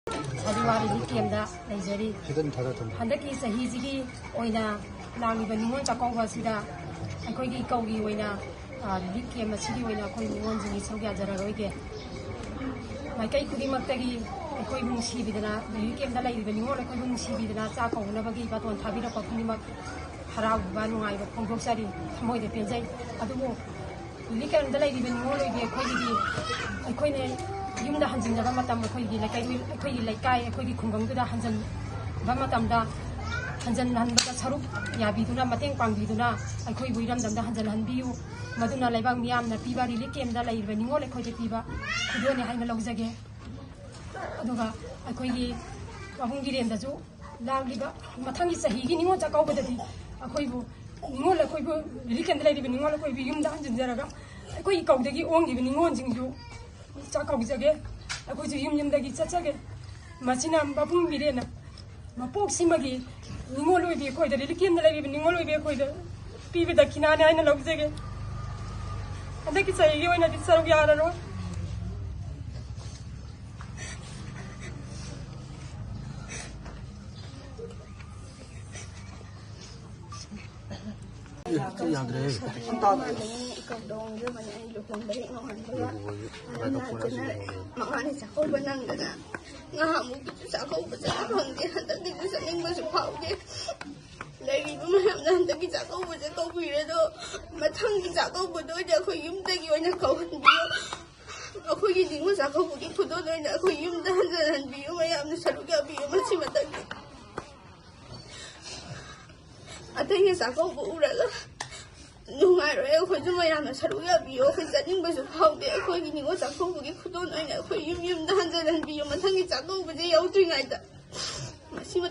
Sariwari Likiamda Nigeria Handaki Sahizigi Oina Lami Benimon Chakova Sida Akogi Kogi Wina Likiam City Wina Koi Monzi Soga Jararoge Makai Kudimatagi Koi Mushi Vidana Likiam the Lady Benimon Koi Mushi Vidana Sako Navagi Baton Tabida Pakunimak Harab Banuai Kongosari Moy the Pinzai Adu Likiam the Lady Benimon Koi Koine Yum the Hansen the Ramatam Koi like Kai Koi Kungang to the Hansen Ramatamda Hansen Hanbaka Sarup Yabiduna Mateng Pangiduna Koi Wiram the Hansen Hanbiu Maduna Labang Miam Napiba Likiam the Lady Benimon Koi Piba Kudoni Hangalogzage Aduga Koi Wahungi and the Zoo Laviba Matangi Sahi Nimo Takova the Akoibu Nimola Koibu Likan Lady Benimola Koi Yum the Hansen Zeraga Koi Kogagi only when you want to Chakogzage, I go to Yum the Gitsage, Machina Babum Virena, Mapok Simagi, Nimolo be quite a little kin, the lady Nimolo be quite a Pivi the Kinana and Logzage. I think it's a you and a Sarviara. I think it's a go no, I read my Anna Saruga, be office at English of how they are calling you was a phone to get put on you the 100 and be your Matangi Sago with the old thing like that. Machima.